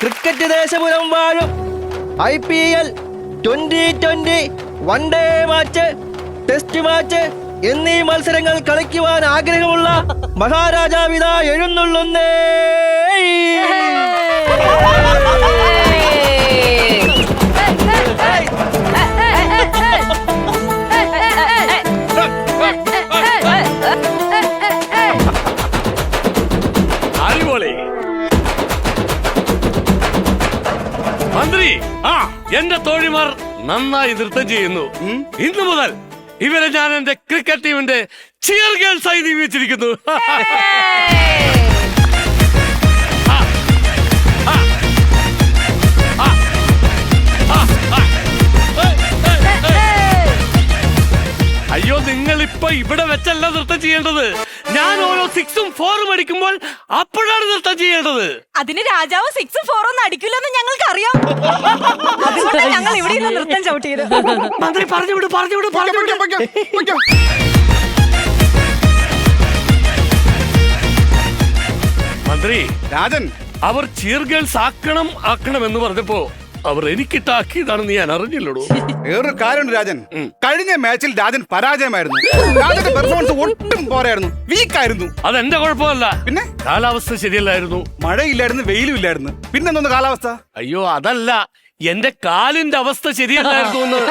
Cricket ദേശപുരം വാഴും IPL 2020 one day match, test match എന്നീ മത്സരങ്ങൾ കളിക്കുവാൻ ആഗ്രഹമുള്ള മഹാരാജാവിത എഴുന്നള്ളുന്നേ. മന്ത്രി, എന്റെ തോഴിമാർ നന്നായി നൃത്തം ചെയ്യുന്നു. ഇന്നു മുതൽ ഇവരെ ഞാൻ എന്റെ ക്രിക്കറ്റ് ടീമിന്റെ ചിയർ ഗേൾസ് ആയി നിയമിച്ചിരിക്കുന്നു. അയ്യോ, നിങ്ങൾ ഇപ്പൊ ഇവിടെ വെച്ചല്ല നൃത്തം ചെയ്യേണ്ടത്. ഞാൻ ഓരോ 6ഉം 4ഉം അടിക്കുമ്പോൾ അപ്പോഴാണ് നൃത്തം ചെയ്യേണ്ടത്. അതിന് രാജാവ് 6ഉം 4ഉം അടിക്കില്ലെന്ന് ഞങ്ങൾക്ക് അറിയാം. അതുകൊണ്ടാണ് ഞങ്ങൾ ഇവിടെ നിന്ന് നൃത്തം ചവിട്ടിയത്. മന്ത്രി പറഞ്ഞു വിടും. മന്ത്രി, രാജൻ, അവർ ചിയർ ഗേൾസ് ആക്കണം എന്ന് പറഞ്ഞപ്പോ അവർ എനിക്കിട്ടാക്കിയതാണെന്ന് ഞാൻ അറിഞ്ഞില്ലടോ. വേറൊരു കാര്യമുണ്ട് രാജൻ. കഴിഞ്ഞ മാച്ചിൽ രാജൻ പരാജയമായിരുന്നു. രാജന്റെ പെർഫോമൻസ് ഒട്ടും പോരായിരുന്നു, വീക്കായിരുന്നു. അതെന്റെ കുഴപ്പമല്ല. പിന്നെ കാലാവസ്ഥ ശരിയല്ലായിരുന്നു. മഴയില്ലായിരുന്നു, വെയിലും ഇല്ലായിരുന്നു. പിന്നെന്തോന്ന് കാലാവസ്ഥ? അയ്യോ, അതല്ല, എന്റെ കാലിന്റെ അവസ്ഥ ശരിയല്ലായിരുന്നു എന്ന്.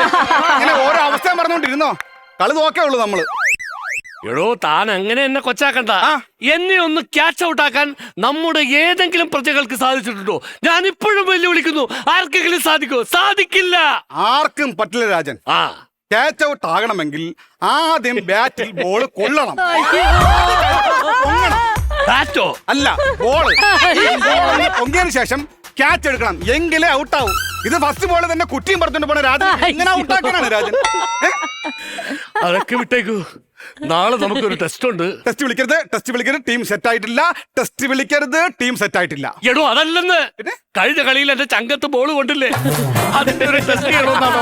ഇങ്ങനെ ഓരോ അവസ്ഥ പറഞ്ഞോണ്ടിരുന്നോ? കളി നോക്കേ ഉള്ളൂ നമ്മള്. എടോ, താൻ അങ്ങനെ എന്നെ കൊച്ചാക്കണ്ട. എന്നെ ഒന്ന് ക്യാച്ച് ഔട്ട് ആക്കാൻ നമ്മുടെ ഏതെങ്കിലും പ്രജകൾക്ക് സാധിച്ചിട്ടുണ്ടോ? ഞാൻ ഇപ്പോഴും വെല്ലുവിളിക്കുന്നു. ആർക്കെങ്കിലും സാധിക്കോ? സാധിക്കില്ല. ആർക്കും പറ്റില്ല രാജൻ. ക്യാച്ച് ഔട്ട് ആകണമെങ്കിൽ ആദ്യം ബാറ്റിൽ ബോൾ കൊള്ളണം. ബാറ്റോ അല്ല, ബോള് പൊങ്ങിയതിനു ശേഷം ക്യാച്ച് എടുക്കണം, എങ്കിലേ ഔട്ടാവും. ഇത് ഫസ്റ്റ് ബോൾ തന്നെ കുറ്റിയും പറഞ്ഞോണ്ട് പോണ രാജൻ ഇങ്ങനെ ഔട്ടാക്കാനാണ് രാജൻ. അതൊക്കെ വിട്ടേക്കൂ. നാളെ നമുക്കൊരു ടെസ്റ്റ് ഉണ്ട്. ടെസ്റ്റ് വിളിക്കരുത്, ടീം സെറ്റ് ആയിട്ടില്ല. ടെസ്റ്റ് വിളിക്കരുത്, ടീം സെറ്റ് ആയിട്ടില്ല. എടോ, അതല്ലെന്ന്. കഴിഞ്ഞ കളിയിൽ എന്റെ ചങ്കത്ത് ബോൾ കൊണ്ടില്ലേ, അതിന്റെ ഒരു ടെസ്റ്റ് ചെയ്യണമെന്നാണ്.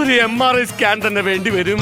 ഒരു MRI സ്കാൻ തന്നെ വേണ്ടി വരും.